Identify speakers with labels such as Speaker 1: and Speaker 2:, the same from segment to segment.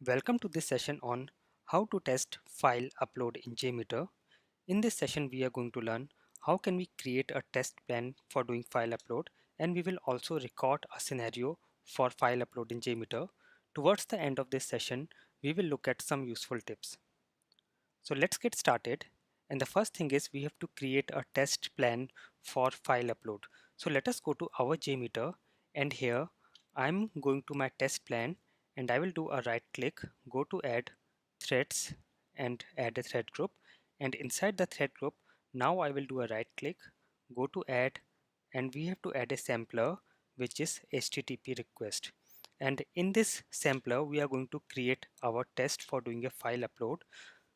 Speaker 1: Welcome to this session on how to test file upload in JMeter. In this session, we are going to learn how can we create a test plan for doing file upload, and we will also record a scenario for file upload in JMeter. Towards the end of this session, we will look at some useful tips. So let's get started. And the first thing is we have to create a test plan for file upload. So let us go to our JMeter, and here I'm going to my test plan, and I will do a right click, go to add threads and add a thread group, and inside the thread group now I will do a right click, go to add, and we have to add a sampler which is HTTP request. And in this sampler we are going to create our test for doing a file upload.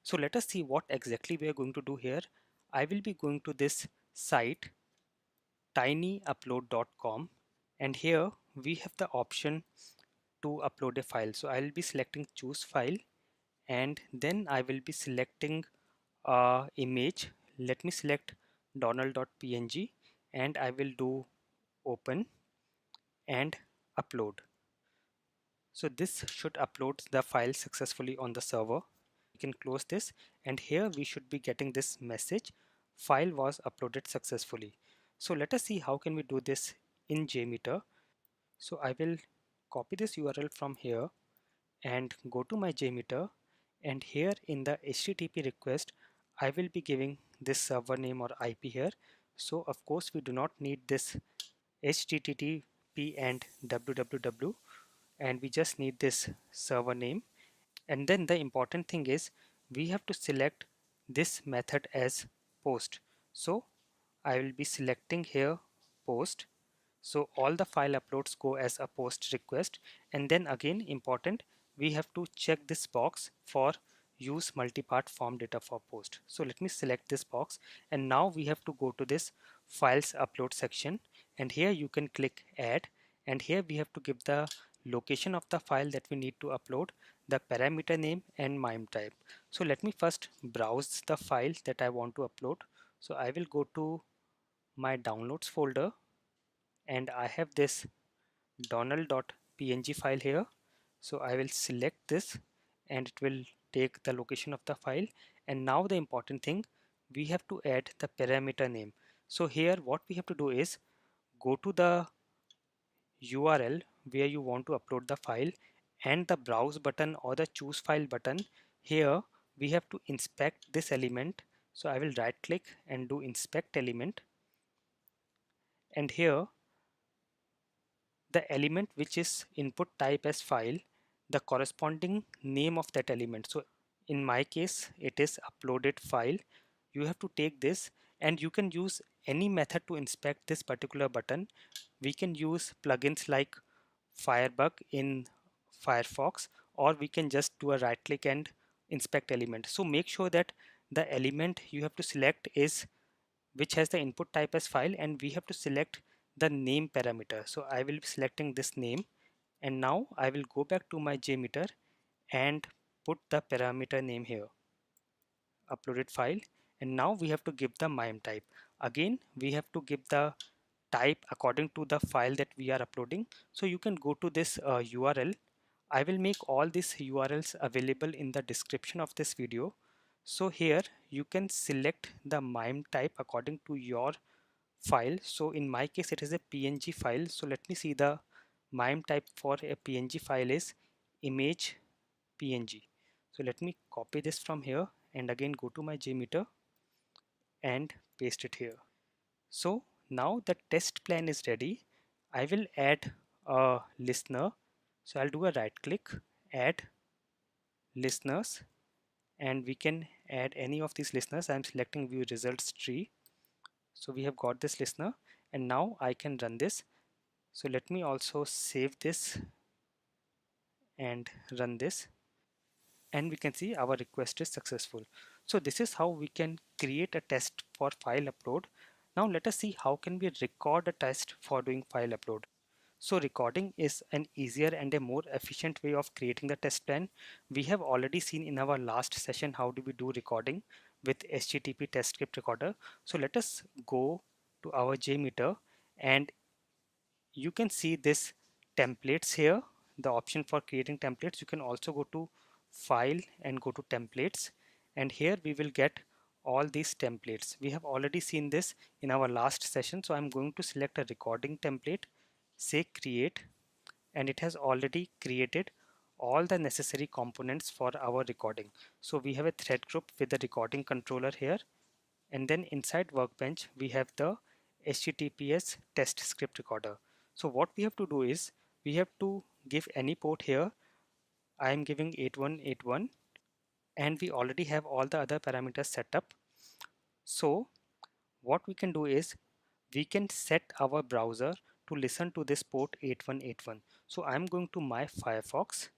Speaker 1: So let us see what exactly we are going to do here. I will be going to this site tinyupload.com, and here we have the option to upload a file. So I will be selecting choose file, and then I will be selecting image. Let me select donald.png, and I will do open and upload. So this should upload the file successfully on the server. We can close this, and here we should be getting this message, file was uploaded successfully. So let us see how can we do this in JMeter. So I will copy this URL from here and go to my JMeter, and here in the HTTP request I will be giving this server name or IP here. So of course we do not need this HTTP and www, and we just need this server name. And then the important thing is we have to select this method as post. So I will be selecting here post. So all the file uploads go as a post request, and then again important, we have to check this box for use multipart form data for post. So let me select this box, and now we have to go to this files upload section, and here you can click add, and here we have to give the location of the file that we need to upload, the parameter name and MIME type. So let me first browse the file that I want to upload. So I will go to my downloads folder, and I have this donald.png file here. So I will select this, and it will take the location of the file. And now the important thing, we have to add the parameter name. So here what we have to do is go to the URL where you want to upload the file, and the browse button or the choose file button. Here we have to inspect this element. So I will right click and do inspect element, and here the element which is input type as file, the corresponding name of that element. So in my case it is uploaded file. You have to take this, and you can use any method to inspect this particular button. We can use plugins like Firebug in Firefox, or we can just do a right click and inspect element. So make sure that the element you have to select is which has the input type as file, and we have to select the name parameter. So I will be selecting this name, and now I will go back to my JMeter and put the parameter name here, uploaded file, and now we have to give the MIME type. Again we have to give the type according to the file that we are uploading. So you can go to this URL. I will make all these URLs available in the description of this video. So here you can select the MIME type according to your file. So in my case it is a PNG file. So let me see, the MIME type for a PNG file is image PNG. So let me copy this from here and again go to my JMeter and paste it here. So now the test plan is ready. I will add a listener. So I'll do a right click, add listeners, and we can add any of these listeners. I'm selecting view results tree. So we have got this listener, and now I can run this. So let me also save this and run this, and we can see our request is successful. So this is how we can create a test for file upload. Now let us see how can we record a test for doing file upload. So recording is an easier and a more efficient way of creating the test plan. We have already seen in our last session how do we do recording with HTTP test script recorder. So let us go to our JMeter, and you can see this templates here. the option for creating templates, you can also go to file and go to templates, and here we will get all these templates. We have already seen this in our last session, so I'm going to select a recording template, say create, and it has already created all the necessary components for our recording. So we have a thread group with the recording controller here, and then inside Workbench we have the HTTPS test script recorder. So what we have to do is we have to give any port here. I am giving 8181, and we already have all the other parameters set up. So what we can do is we can set our browser to listen to this port 8181. So I'm going to my Firefox,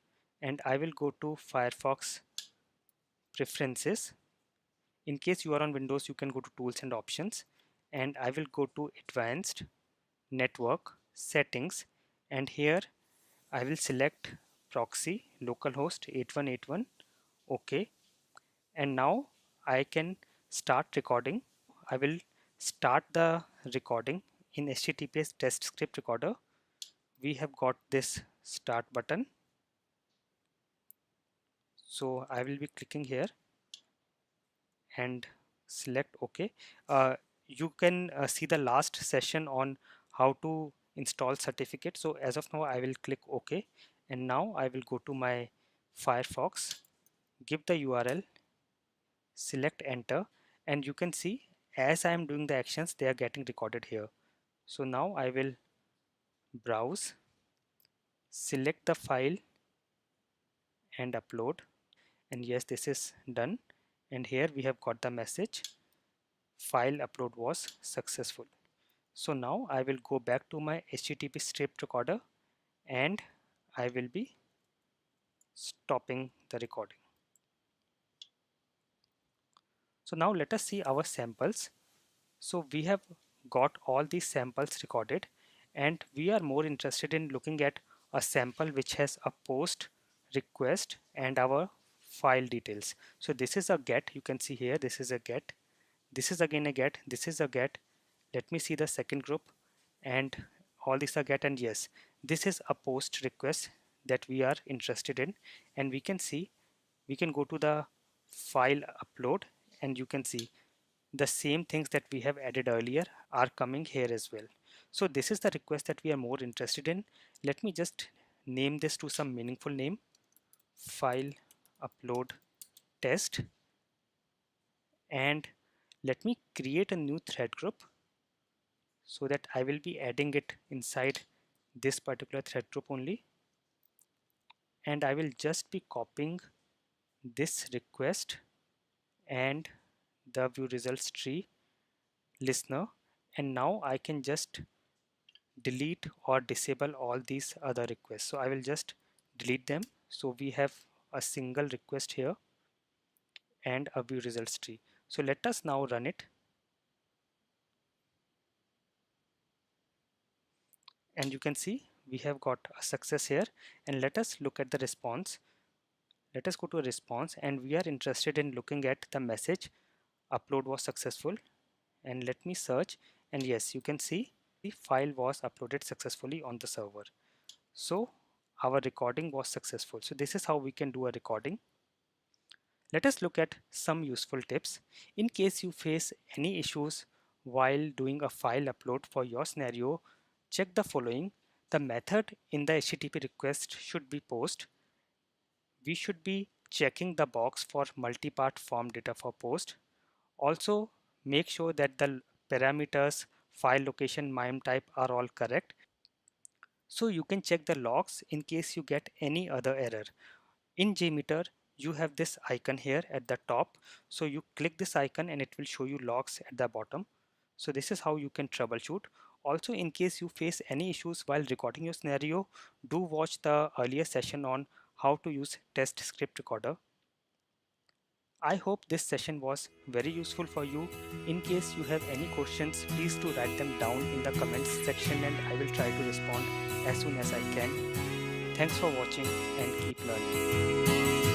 Speaker 1: and I will go to Firefox preferences. In case you are on Windows, you can go to tools and options, and I will go to advanced network settings, and here I will select proxy localhost 8181. OK, and now I can start recording. I will start the recording in HTTPS test script recorder. We have got this start button, so I will be clicking here and select OK. You can see the last session on how to install certificate. So as of now I will click OK, and now I will go to my Firefox, give the URL, select enter, and you can see as I am doing the actions, they are getting recorded here. So now I will browse, select the file and upload, and yes, this is done, and here we have got the message file upload was successful. So now I will go back to my HTTP script recorder, and I will be stopping the recording. So now let us see our samples. So we have got all these samples recorded, and we are more interested in looking at a sample which has a post, request, and our file details. So this is a get, you can see here, this is a get, this is again a get, this is a get. Let me see the second group, and all these are get, and yes, this is a post request that we are interested in, and we can see, we can go to the file upload, and you can see the same things that we have added earlier are coming here as well. So this is the request that we are more interested in. Let me just name this to some meaningful name, file upload test, and let me create a new thread group so that I will be adding it inside this particular thread group only, and I will just be copying this request and the view results tree listener, and now I can just delete or disable all these other requests. So I will just delete them. So we have a single request here and a view results tree. So let us now run it, and you can see we have got a success here. And let us look at the response. Let us go to a response, and we are interested in looking at the message upload was successful, and let me search, and yes, you can see the file was uploaded successfully on the server. So our recording was successful. So this is how we can do a recording. Let us look at some useful tips. In case you face any issues while doing a file upload for your scenario, check the following. The method in the HTTP request should be post. We should be checking the box for multi-part form data for post. Also, make sure that the parameters, file location, MIME type are all correct. So you can check the logs in case you get any other error. In JMeter, you have this icon here at the top. So you click this icon and it will show you logs at the bottom. So this is how you can troubleshoot. Also, in case you face any issues while recording your scenario, do watch the earlier session on how to use test script recorder. I hope this session was very useful for you. In case you have any questions, please do write them down in the comments section, and I will try to respond as soon as I can. Thanks for watching and keep learning.